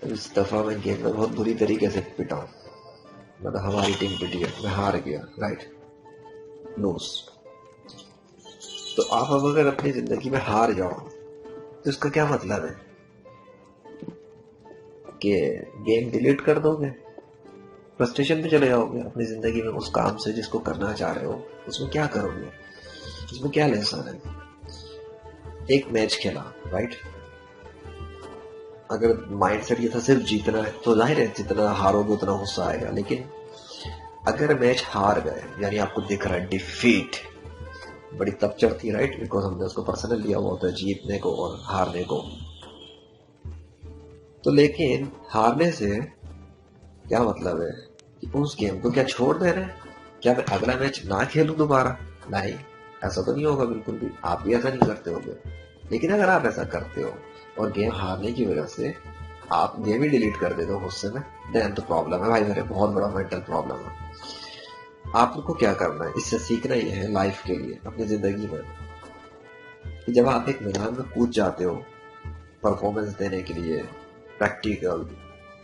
इस दफा मैं गेम में बहुत बुरी तरीके से पिटा हूँ। मतलब हमारी टीम पिटी है, मैं हार गया, राइट, लूज। तो आप अब अगर अपनी जिंदगी में हार जाओ तो इसका क्या मतलब है कि गेम डिलीट कर दोगे, फ्रस्ट्रेशन पे चले जाओगे अपनी जिंदगी में उस काम से जिसको करना चाह रहे हो, उसमें क्या करोगे, इसमें क्या लेसन है। एक मैच खेला, राइट, अगर माइंडसेट ये था सिर्फ जीतना है तो जाहिर है जितना हारोगे उतना गुस्सा आएगा। लेकिन अगर मैच हार गए, यानी आपको दिख रहा है डिफीट, बड़ी तब चढ़ती, राइट, बिकॉज हमने उसको पर्सनल लिया हुआ होता है जीतने को और हारने को। तो लेकिन हारने से क्या मतलब है कि उस गेम को क्या छोड़ दे रहे हैं, क्या मैं अगला मैच ना खेलूं दोबारा? नहीं, ऐसा तो नहीं होगा बिल्कुल भी, आप भी ऐसा नहीं करते होंगे। लेकिन अगर आप ऐसा करते हो और गेम हारने की वजह से आप गेम ही डिलीट कर देते हो गुस्से में, देन तो प्रॉब्लम है भाई, मेरे बहुत बड़ा मेंटल प्रॉब्लम है। आपको क्या करना है, इससे सीखना ये है लाइफ के लिए, अपनी जिंदगी में, कि जब आप एक मैदान में कूद जाते हो परफॉर्मेंस देने के लिए प्रैक्टिकल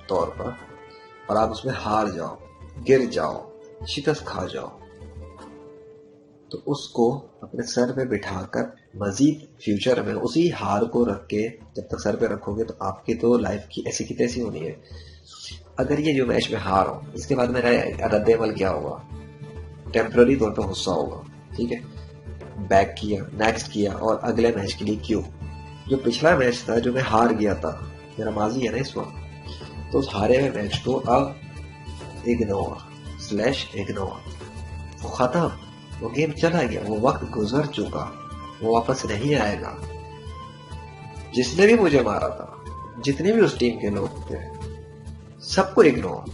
तौर पर, और आप उसमें हार जाओ, गिर जाओ, शिकस्त खा जाओ, तो उसको अपने सर पे बिठाकर मजीद फ्यूचर में उसी हार को रख के जब तक सर पे रखोगे तो आपकी तो लाइफ की ऐसी की तैसी होनी है। अगर ये जो मैच में हार हो, इसके बाद मेरा रद्द-ए-अमल क्या होगा, टेम्पररी तौर पर गुस्सा होगा, ठीक है, बैक किया, नेक्स्ट किया, और अगले मैच के लिए क्यों, जो पिछला मैच था जो मैं हार गया था, मेरा माजी है ना इस वक्त, तो उस हारे हुए मैच को अब इग्नोर वो खत्म, वो गेम चला गया, वो वक्त गुजर चुका, वो वापस नहीं आएगा। जिसने भी मुझे मारा था, जितने भी उस टीम के लोग थे, सबको इग्नोर।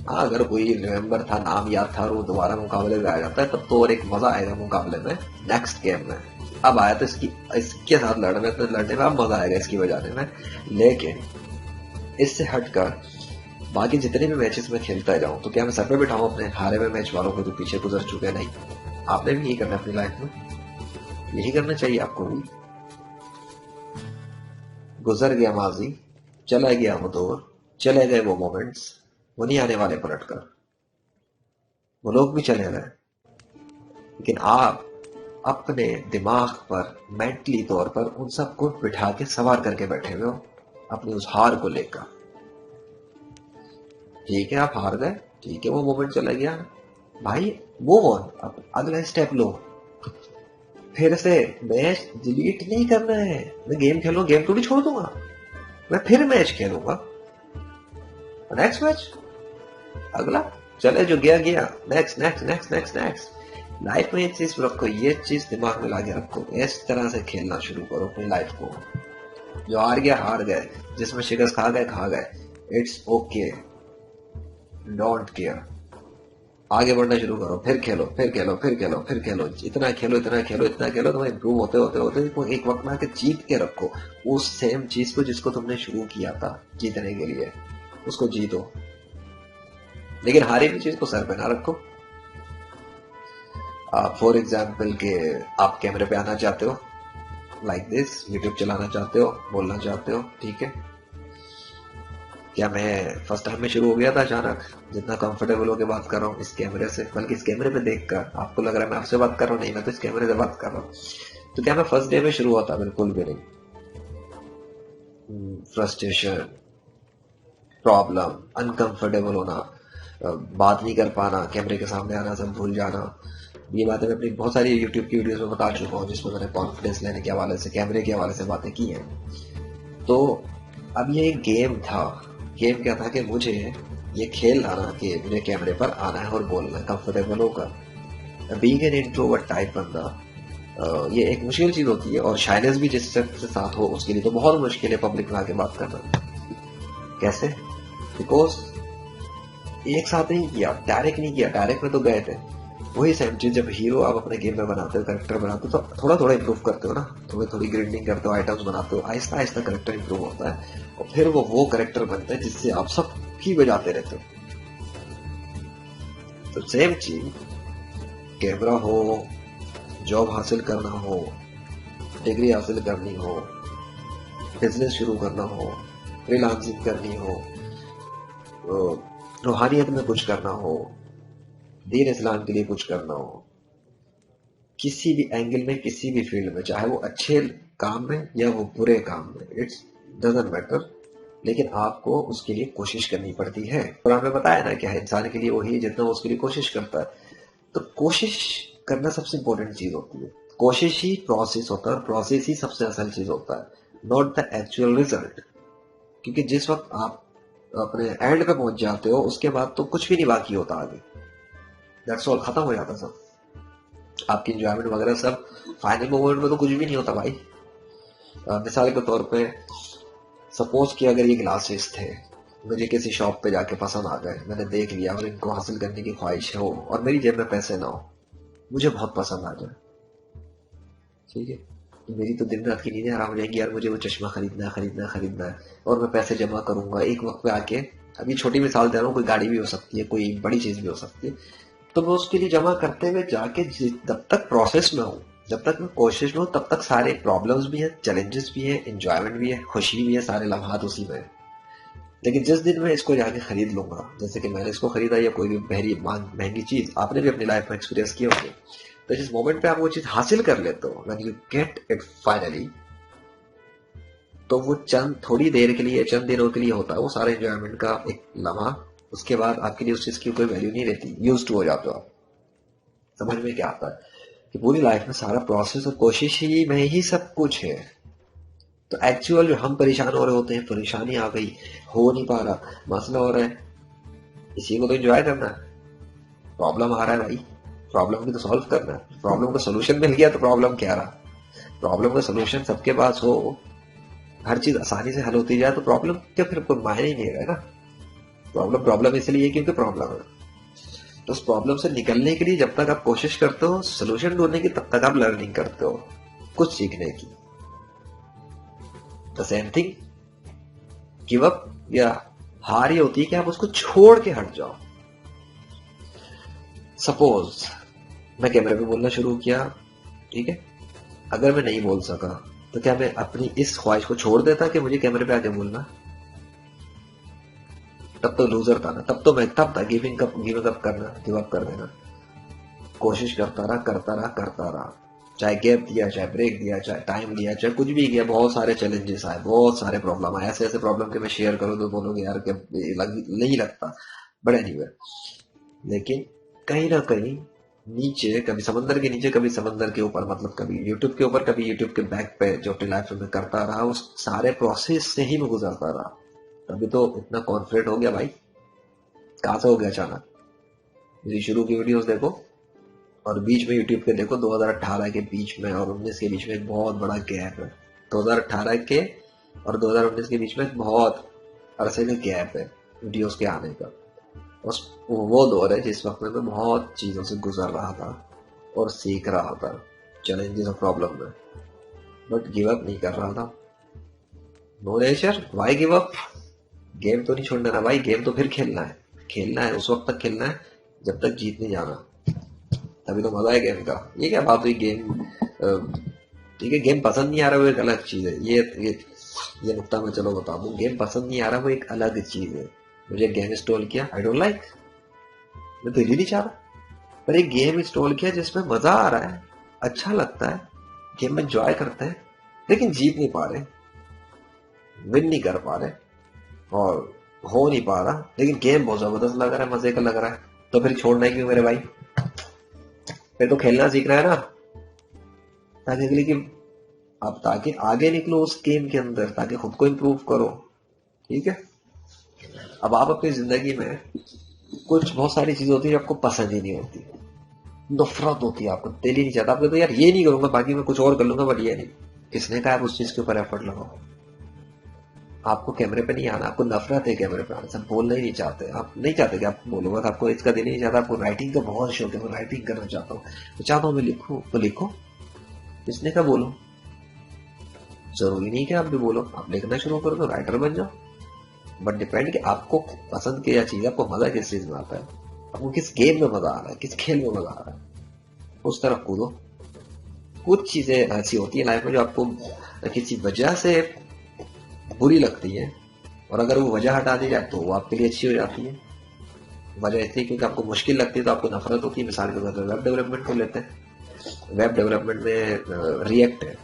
हाँ, अगर कोई रिमेम्बर था, नाम याद था और वो दोबारा मुकाबले में आ जाता है तब तो और एक मजा आएगा मुकाबले में, नेक्स्ट गेम में। अब आया तो इसके साथ लड़ने में अब मजा आएगा इसकी बजाने में। लेकिन इससे हटकर बाकी जितने भी मैचेस में खेलता जाऊं तो क्या मैं सर पे बिठाऊं अपने हारे हुए मैच वालों को जो पीछे गुजर चुके हैं? नहीं, आपने भी यही करना अपनी लाइफ में, यही करना चाहिए आपको भी। गुजर गया माजी, चला गया वो दौर, चले गए वो मोमेंट्स, वो नहीं आने वाले पलट कर, वो लोग भी चले गए। लेकिन आप अपने दिमाग पर मेंटली तौर पर उन सबको बिठा के सवार करके बैठे हुए हो अपनी उस हार को लेकर। ठीक है, आप हार गए, ठीक है, वो मोमेंट चला गया भाई, मूव ऑन, अब अगला स्टेप लो। फिर से मैच डिलीट नहीं करना है, मैं गेम खेलूं, गेम थोड़ी छोड़ दूंगा, मैं फिर मैच खेलूंगा, नेक्स्ट मैच, अगला, चले जो गया गया, next next next next next. Life में ये चीज रखो, ये चीज दिमाग में लाके रखो, इस तरह से खेलना शुरू करो अपनी लाइफ को। जो हार गया हार गए, जिसमें शिकस्त खा गए, इट्स ओके, डोंट केयर, आगे बढ़ना शुरू करो, फिर खेलो फिर खेलो फिर खेलो फिर खेलो, इतना खेलो इतना खेलो इतना खेलो, तुम्हें इंप्रूव होते होते होते एक वक्त में आके जीत के रखो उस सेम चीज को जिसको तुमने शुरू किया था जीतने के लिए, उसको जीतो। लेकिन हारी हुई चीज को सर पे ना रखो। फॉर एग्जाम्पल के आप कैमरे पे आना चाहते हो, लाइक दिस, यूट्यूब चलाना चाहते हो, बोलना चाहते हो, ठीक है, क्या मैं फर्स्ट टाइम में शुरू हो गया था अचानक, जितना कंफर्टेबल होकर बात कर रहा हूँ इस कैमरे से, बल्कि इस कैमरे पे देखकर आपको लग रहा है मैं आपसे बात कर रहा हूँ, नहीं, मैं तो इस कैमरे से बात कर रहा हूँ, तो क्या मैं फर्स्ट डे में शुरू होता? बिल्कुल भी नहीं। फ्रस्ट्रेशन, प्रॉब्लम, अनकंफर्टेबल होना, बात नहीं कर पाना, कैमरे के सामने आना, सब भूल जाना, ये बातें मैं अपनी बहुत सारी यूट्यूब की वीडियोस में बता चुका हूँ जिसमें मैंने कॉन्फिडेंस लेने के हवाले से, कैमरे के हवाले से बातें की हैं। तो अब ये एक गेम था, गेम क्या था कि मुझे ये खेल आना कि मुझे कैमरे पर आना है और बोलना है कंफर्टेबल होकर। बीइंग एन इंट्रोवर्ट टाइप बंदा, ये एक मुश्किल चीज होती है, और शाइनेस भी जिस शख्स के साथ हो उसके लिए तो बहुत मुश्किल है पब्लिक में आके बात करना। कैसे? बिकॉज एक साथ नहीं किया, डायरेक्ट नहीं किया, डायरेक्ट में तो गए थे। वही सेम चीज जब हीरो आप अपने गेम में बनाते हो, कैरेक्टर बनाते हो, तो थोड़ा थोड़ा इंप्रूव करते हो ना, थोड़ी थोड़ी ग्रिंडिंग करते हो, आइटम्स बनाते हो, आहिस्ता आहिस्ता कैरेक्टर इंप्रूव होता है, और फिर वो कैरेक्टर बनता है जिससे आप सब ही बजाते रहते हो। तो सेम चीज, कैमरा हो, जॉब हासिल करना हो, डिग्री हासिल करनी हो, बिजनेस शुरू करना हो, फ्रीलांसिंग करनी हो, रूहानियत में कुछ करना हो, दीन इस्लाम के लिए कुछ करना हो, किसी भी एंगल में, किसी भी फील्ड में, चाहे वो अच्छे काम में या वो बुरे काम में, इट्स डजंट मैटर, लेकिन आपको उसके लिए कोशिश करनी पड़ती है। और आपने बताया ना क्या है, इंसान के लिए वही जितना वो उसके लिए कोशिश करता है। तो कोशिश करना सबसे इंपॉर्टेंट चीज होती है। कोशिश ही प्रोसेस होता है, और प्रोसेस ही सबसे असल चीज होता है, नॉट द एक्चुअल रिजल्ट। क्योंकि जिस वक्त आप अपने एंड पे पहुंच जाते हो, उसके बाद तो कुछ भी नहीं बाकी होता आगे, दैट्स ऑल, खत्म हो जाता सब। आपकी इंजॉयमेंट वगैरह सब फाइनल मोमेंट में तो कुछ भी नहीं होता भाई। मिसाल के तौर पे सपोज कि अगर ये ग्लासेस थे, मुझे किसी शॉप पे जाके पसंद आ गए, मैंने देख लिया और इनको हासिल करने की ख्वाहिश हो, और मेरी जेब में पैसे ना हो, मुझे बहुत पसंद आ जाए, ठीक है, तो मेरी तो दिन रात की नींदें हराम हो जाएंगी, यार मुझे वो चश्मा खरीदना है, खरीदना है, खरीदना है, और मैं पैसे जमा करूंगा। एक वक्त पे आके, अभी छोटी मिसाल दे रहा हूँ, कोई गाड़ी भी हो सकती है, कोई बड़ी चीज भी हो सकती है, तो मैं उसके लिए जमा करते हुए जाके जब तक प्रोसेस में हूँ, जब तक मैं कोशिश में हूँ, तब तक सारे प्रॉब्लम्स भी है, चैलेंजेस भी है, इंजॉयमेंट भी है, खुशी भी है, सारे लम्हात उसी में है। लेकिन जिस दिन मैं इसको जाके खरीद लूंगा, जैसे कि मैंने इसको खरीदा, या कोई भी महंगी चीज आपने भी अपनी लाइफ में एक्सपीरियंस किया होगी, तो जिस मोमेंट पे आप वो चीज हासिल कर लेते हो, when you get it finally, तो वो चंद थोड़ी देर के लिए, चंद दिनों के लिए होता है, वो सारे एंजॉयमेंट का एक लम्हा। उसके बाद आपके लिए उस चीज की कोई वैल्यू नहीं रहती, यूज टू हो जाते हो आप। समझ में क्या आता है कि पूरी लाइफ में सारा प्रोसेस और कोशिश ही में ही सब कुछ है। तो एक्चुअल जो हम परेशान हो रहे होते हैं, परेशानी आ गई, हो नहीं पा रहा, मसला हो रहा है, इसी को तो एंजॉय करना है। प्रॉब्लम आ रहा है भाई, प्रॉब्लम की तो सॉल्व करना है। प्रॉब्लम का सोल्यूशन मिल गया तो प्रॉब्लम क्या रहा। प्रॉब्लम का सोल्यूशन सबके पास हो, हर चीज आसानी से हल होती जाए, तो प्रॉब्लम क्या फिर कोई मायने ही नहीं रहेगा। प्रॉब्लम प्रॉब्लम इसलिए क्योंकि प्रॉब्लम है। तो उस प्रॉब्लम से निकलने के लिए जब तक आप कोशिश करते हो, सोल्यूशन ढूंढने की, तब तक आप लर्निंग करते हो, कुछ सीखने की। The same thing, give up या हार ये होती है कि आप उसको छोड़ के हट जाओ। सपोज मैं कैमरे पे बोलना शुरू किया, ठीक है, अगर मैं नहीं बोल सका, तो क्या मैं अपनी इस ख्वाहिश को छोड़ देता कि मुझे कैमरे पे आके बोलना? तब तो लूजर था ना, तब था गिविंग अप करना, गिव अप कर देना। कोशिश करता रहा, करता रहा, करता रहा, चाहे गैप दिया, चाहे ब्रेक दिया, चाहे टाइम दिया, चाहे कुछ भी किया, बहुत सारे चैलेंजेस आए, बहुत सारे प्रॉब्लम आए, ऐसे ऐसे प्रॉब्लम के मैं शेयर करूँ तो बोलोगे यार कि नहीं लगता, बड़े नहीं हुए। लेकिन कहीं ना कहीं नीचे, कभी समंदर के नीचे, कभी समंदर के ऊपर, मतलब कभी यूट्यूब के ऊपर, कभी यूट्यूब के बैक पे, जो अपनी लाइफ में करता रहा, उस सारे प्रोसेस से ही मैं गुजरता रहा, तभी तो इतना कॉन्फिडेंट हो गया भाई। कहाँ से हो गया अचानक? मेरी शुरू की वीडियोस देखो, और बीच में यूट्यूब के देखो, 2018 के बीच में और 19 के बीच में एक बहुत बड़ा गैप है। 2018 के और 2019 के बीच में एक बहुत अरसे का गैप है वीडियोस के आने का। उस वो दौर है जिस वक्त में मैं बहुत चीज़ों से गुजर रहा था और सीख रहा था, चैलेंजेस और प्रॉब्लम में, बट गिव अप नहीं कर रहा था। No nature, why give up? Game तो नहीं छोड़ना ना भाई, गेम तो फिर खेलना है। खेलना है उस वक्त तक खेलना है जब तक जीत नहीं जाना, तभी तो मजा है गेम का। ये क्या बात हुई, गेम ठीक है, गेम पसंद नहीं आ रहा वो एक अलग चीज है। ये नुकता मैं चलो बता दूं, गेम पसंद नहीं आ रहा वो एक अलग चीज है। मुझे गेम इंस्टॉल किया, आई डोंट लाइक, मैं दिल ही नहीं चाह रहा, पर एक गेम इंस्टॉल किया जिसमें मजा आ रहा है, अच्छा लगता है, गेम में एंजॉय करते हैं, लेकिन जीत नहीं पा रहे, विन नहीं कर पा रहे, और हो नहीं पा रहा, लेकिन गेम बहुत जबरदस्त लग रहा है, मजे का लग रहा है, तो फिर छोड़ना है क्यों मेरे भाई? फिर तो खेलना सीखना है ना, ताकि अगले की आप ताकि आगे निकलो उस गेम के अंदर, ताकि खुद को इम्प्रूव करो, ठीक है। अब आप अपनी जिंदगी में कुछ बहुत सारी चीजें होती है जो आपको पसंद ही नहीं होती, नफरत होती है, आपको दिल ही नहीं चाहता, आपको तो यार ये नहीं करूंगा, बाकी मैं कुछ और कर लूंगा, बट ये नहीं। किसने कहा आप उस चीज के ऊपर एफर्ट लगाओ? आपको कैमरे पे नहीं आना, आपको नफरत है कैमरे पे आने से, बोलना ही नहीं चाहते, आप नहीं चाहते कि आप बोलो, बस आपको इसका दिल ही नहीं चाहता। आपको राइटिंग का बहुत शौक है, मैं राइटिंग करना चाहता हूँ, तो चाहता हूँ मैं लिखूं, तो लिखो, किसने कहा बोलो? जरूरी नहीं कि आप भी बोलो, आप लिखना शुरू कर दो, राइटर बन जाओ, बट डिपेंड कि आपको पसंद क्या चीज, आपको मजा किस चीज में आता है, आपको किस गेम में मजा आ रहा है, किस खेल में मजा आ रहा है, उस तरफ कूदो। कुछ चीजें ऐसी होती है लाइफ में जो आपको किसी वजह से बुरी लगती है, और अगर वो वजह हटा दी जाए तो वो आपके लिए अच्छी हो जाती है। वजह इसलिए क्योंकि आपको मुश्किल लगती है तो आपको नफरत होती है। मिसाल के तौर पर वेब डेवलपमेंट को लेते हैं, वेब डेवलपमेंट में रिएक्ट है,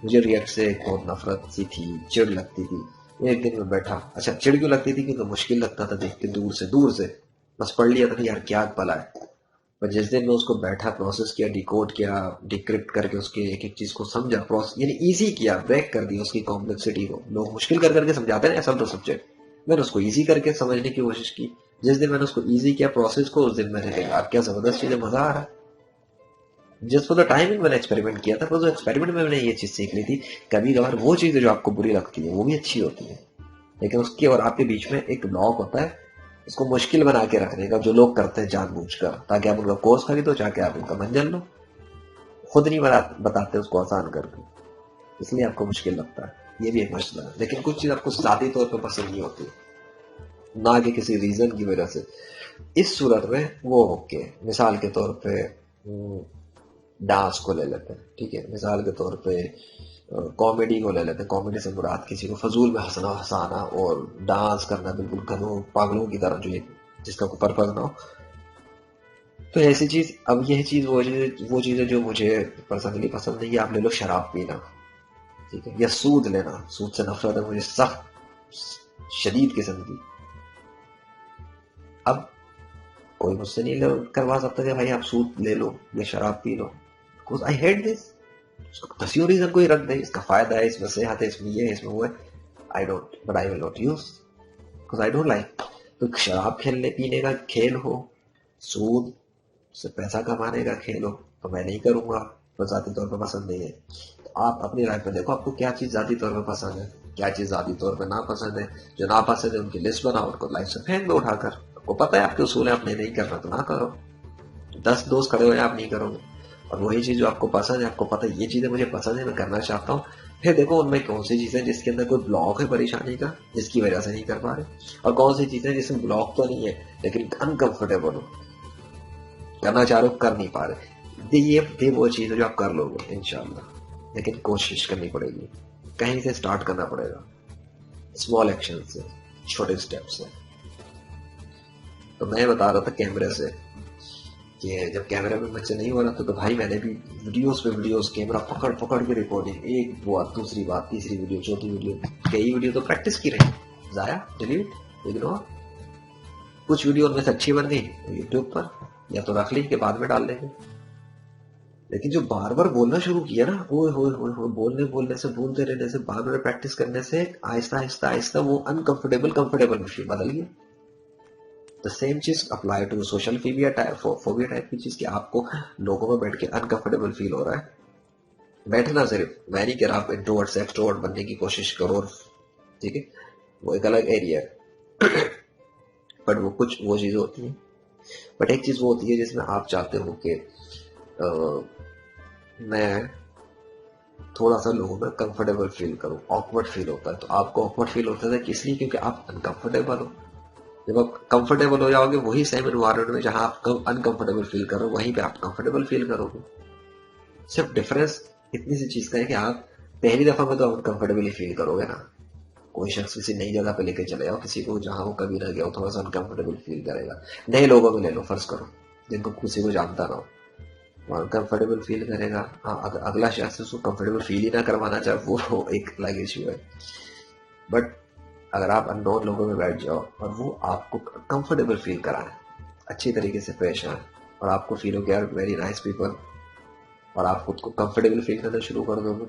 मुझे रिएक्ट से एक बहुत नफरत सी थी, चिढ़ लगती थी। एक दिन में बैठा, अच्छा चिढ़ क्यों लगती थी, क्योंकि मुश्किल लगता था देख के, दूर से बस पढ़ लिया था यार क्या भला है। पर जिस दिन मैं उसको बैठा, प्रोसेस किया, डिकोड किया, डिक्रिप्ट करके उसके एक एक चीज को समझा, प्रोसेस यानी इजी किया, ब्रेक कर दिया उसकी कॉम्प्लेक्सिटी को। लोग मुश्किल कर करके समझाते हैं असल तो सब्जेक्ट, मैंने उसको इजी करके समझने की कोशिश की। जिस दिन मैंने उसको इजी किया प्रोसेस को, उस दिन मैंने कहा यार क्या जबरदस्त चीज है, मजा आ रहा है। जस्ट फॉर द टाइमिंग मैंने एक्सपेरिमेंट किया था, पर उस एक्सपेरिमेंट में मैंने ये चीज सीख ली थी, कभी कभार वो चीजें जो आपको बुरी लगती है वो भी अच्छी होती है, लेकिन उसके और आपके बीच में एक ब्लॉक होता है, उसको मुश्किल बना के रखने का, जो लोग करते हैं जानबूझकर, ताकि आप उनका कोर्स खरीदो, चाहे आप उनका मंजन लो, खुद नहीं बताते उसको आसान करके, इसलिए आपको मुश्किल लगता है। ये भी एक मसला है। लेकिन कुछ चीज आपको जाती तौर पर पसंद नहीं होती, ना कि किसी रीजन की वजह से, इस सूरत में वो ओके। मिसाल के तौर पे डांस को ले लेते हैं, ठीक है, मिसाल के तौर पे कॉमेडी को ले लेते हैं। कॉमेडी से मुराद किसी को फजूल में हंसना हंसाना और डांस करना बिल्कुल गधों पागलों की तरह, जो ये जिसका कोई पर्पज ना हो। तो ऐसी चीज, अब यह चीज वो चीजें जो मुझे पर्सनली पसंद नहीं है। आप ले लो शराब पीना, ठीक है, या सूद लेना, सूद से नफरत है मुझे सख्त शदीद किस्म की। अब कोई मुझसे नहीं करवा सकता कि भाई आप सूद ले लो या शराब पी लो, बिकॉज आई हेट दिस। दसियों रीजन कोई रख दे, इसका फायदा है, इसमें सेहत है, इसमें ये है, इसमें वो है, I don't, but I will not use, because I don't like. तो शराब खेलने पीने का खेल हो, सूद से पैसा कमाने का खेल हो, तो मैं नहीं करूंगा, तो जाती तौर पर पसंद नहीं है। तो आप अपनी लाइफ में देखो आपको क्या चीज जाती तौर पर पसंद है, क्या चीज जाती तौर पर नापसंद है। जो नापसंद है उनकी लिस्ट बनाओ, उनको लाइफ से फेंक दो उठाकर। आपको पता है आपके उसूल है, आपने नहीं करना तो ना करो। 10 दोस्त खड़े हुए आप नहीं करोगे, और वही चीज जो आपको पसंद है, आपको पता है ये चीजें मुझे पसंद है, मैं करना चाहता हूँ, फिर देखो उनमें कौन सी चीजें जिसके अंदर कोई ब्लॉक है परेशानी का, जिसकी वजह से नहीं कर पा रहे, और कौन सी चीजें जिसमें ब्लॉक तो नहीं है लेकिन अनकंफर्टेबल हो, करना चाह रहे हो कर नहीं पा रहे। ये वो चीज है जो आप कर लोगे इंशाल्लाह, लेकिन कोशिश करनी पड़ेगी, कहीं से स्टार्ट करना पड़ेगा, स्मॉल एक्शन से, छोटे स्टेप से। तो मैं बता रहा था कैमरे से कि जब कैमरे में मुझसे नहीं हो रहा था, तो भाई मैंने भी वीडियोस पे वीडियोस कैमरा पकड़ पकड़ के रिकॉर्डिंग, एक बात, दूसरी बात, तीसरी वीडियो, चौथी वीडियो, कई वीडियो तो प्रैक्टिस की रही, जाया, डिलीट, इग्नोर। कुछ वीडियो उनमें से अच्छी बन गई यूट्यूब पर, या तो रख ली के बाद में डाल देंगे। लेकिन जो बार बार बोलना शुरू किया ना, ओए होए होए होए, बोलने बोलने से, बोलते रहने से, बार बार प्रैक्टिस करने से, आहिस्ता आहिस्ता आहिस्ता वो अनकंफर्टेबल कंफर्टेबल मशीन बदल गया। द सेम चीज apply to social phobia type की चीज, कि आपको लोगों में बैठ के अनकंफर्टेबल फील हो रहा है। बैठना सिर्फ, मैं नहीं कह रहा आप इंट्रोवर्ट से एक्सट्रोवर्ट बनने की कोशिश करो, ठीक है, वो एक अलग एरिया है। बट वो कुछ वो चीजें होती है, बट एक चीज वो होती है जिसमें आप चाहते हो कि मैं थोड़ा सा लोगों में कंफर्टेबल फील करूं। ऑकवर्ड फील होता है, तो आपको ऑकवर्ड फील होता है इसलिए क्योंकि आप अनकंफर्टेबल हो। जब आप कंफर्टेबल हो जाओगे वही सेम एनवायरनमेंट में जहां आप अनकंफर्टेबल फील करो, वहीं पे आप कंफर्टेबल फील करोगे। सिर्फ डिफरेंस इतनी सी चीज का है कि आप पहली दफा में तो अनकंफर्टेबली फील करोगे ना। कोई शख्स किसी नई जगह पे लेके चले जाओ किसी को, जहां वो कभी ना गया हो, थोड़ा सा अनकंफर्टेबल फील करेगा। नए लोगों में ले लो, फर्ज करो जिनको किसी को जानता ना हो, कंफर्टेबल फील करेगा। हाँ, अगर अगला शख्स उसको कंफर्टेबल फील ही ना करवाना चाहे, वो एक अलग इश्यू है। बट अगर आप अननोन लोगों में बैठ जाओ और वो आपको कंफर्टेबल फील कराएं, अच्छी तरीके से पेश आए, और आपको फील हो गया वेरी नाइस पीपल, और आप खुद को कंफर्टेबल फील करना शुरू कर दोगे,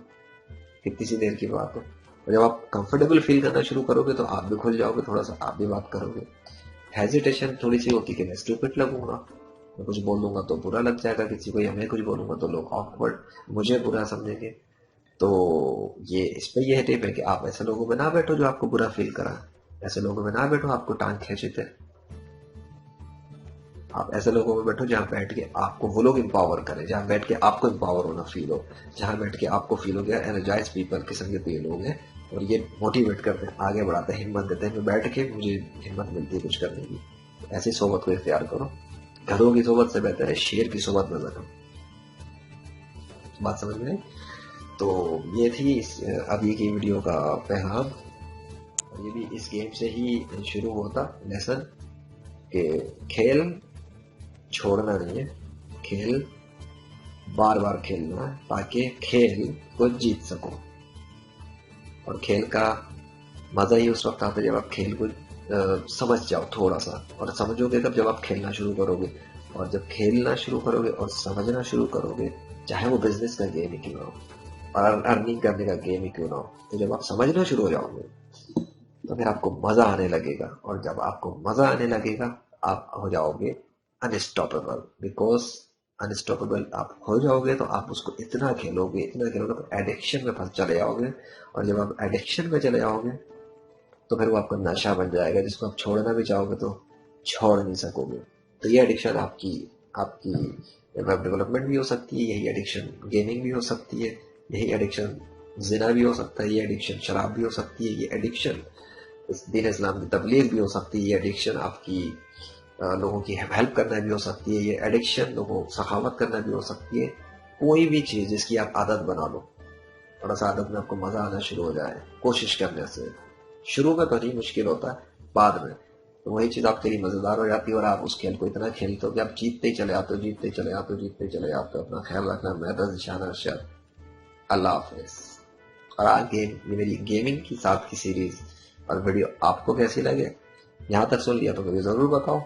कितनी सी देर की बात है। और जब आप कंफर्टेबल फील करना शुरू करोगे तो आप भी खुल जाओगे, थोड़ा सा आप भी बात करोगे। हेजिटेशन थोड़ी सी होती है कि मैं स्टूपिड लगूंगा, मैं कुछ बोल दूंगा तो बुरा लग जाएगा किसी को, या मैं कुछ बोलूंगा तो लोग ऑकवर्ड मुझे बुरा समझेंगे। तो ये इस पर यह टिप है कि आप ऐसे लोगों में ना बैठो जो आपको बुरा फील करा, ऐसे लोगों में ना बैठो आपको टांग खींचते। आप ऐसे लोगों में बैठो जहां बैठ के आपको वो लोग इंपावर करें, जहां बैठ के आपको इंपावर होना फील हो, जहां बैठ के आपको फील हो गया एनर्जाइज पीपल किस्म के तो ये लोग हैं, और ये मोटिवेट करते हैं, आगे बढ़ाते हैं, हिम्मत देते हैं। मैं बैठ के मुझे हिम्मत मिलती है कुछ करने की। तो ऐसी सोबत को इख्तियार करो, गधों की सोबत से बेहतर है शेर की सोबत में बैठो। बात समझ में आई? तो ये थी अभी की वीडियो का पैगाम। और ये भी इस गेम से ही शुरू होता लेसन कि खेल छोड़ना नहीं है, खेल बार बार खेलना है ताकि खेल को जीत सको। और खेल का मजा ही उस वक्त आता है जब आप खेल को समझ जाओ थोड़ा सा, और समझोगे तब जब आप खेलना शुरू करोगे। और जब खेलना शुरू करोगे और समझना शुरू करोगे, चाहे वो बिजनेस का गेम ही क्यों ना हो और अर्निंग करने का गेम ही क्यों ना हो, तो जब आप समझना शुरू हो जाओगे तो फिर आपको मजा आने लगेगा। और जब आपको मजा आने लगेगा आप हो जाओगे अनस्टॉपेबल। बिकॉज अनस्टॉपेबल आप हो जाओगे तो आप उसको इतना खेलोगे तो एडिक्शन में फंस चले जाओगे। और जब आप एडिक्शन में चले जाओगे तो फिर वो आपका नशा बन जाएगा जिसको आप छोड़ना भी चाहोगे तो छोड़ नहीं सकोगे। तो ये एडिक्शन आपकी आपकी वेब डेवलपमेंट भी हो सकती है, यही एडिक्शन गेमिंग भी हो सकती है, यही एडिक्शन जिना भी हो सकता है, ये एडिक्शन शराब भी हो सकती है, ये एडिक्शन दीन इस्लाम की तबलीग भी हो सकती है, ये एडिक्शन आपकी लोगों की हेल्प करना भी हो सकती है, ये एडिक्शन लोगों को सखावत करना भी हो सकती है। कोई भी चीज़ जिसकी आप आदत बना लो, थोड़ा सा आदत में आपको मजा आना शुरू हो जाए कोशिश करने से। शुरू में तो नहीं मुश्किल होता, बाद में तो वही चीज आपके लिए मजेदार हो जाती है और आप उस खेल को इतना खेलते हो कि आप जीतते ही चले आते हो, जीतते ही चले आते हो, जीतते ही चले आते हो। अपना ख्याल रखना। मैं निशाना अर्शद, अल्लाह हाफिज। और आगे ये मेरी गेमिंग की साथ की सीरीज और वीडियो आपको कैसी लगे, यहाँ तक सुन लिया तो मुझे जरूर बताओ।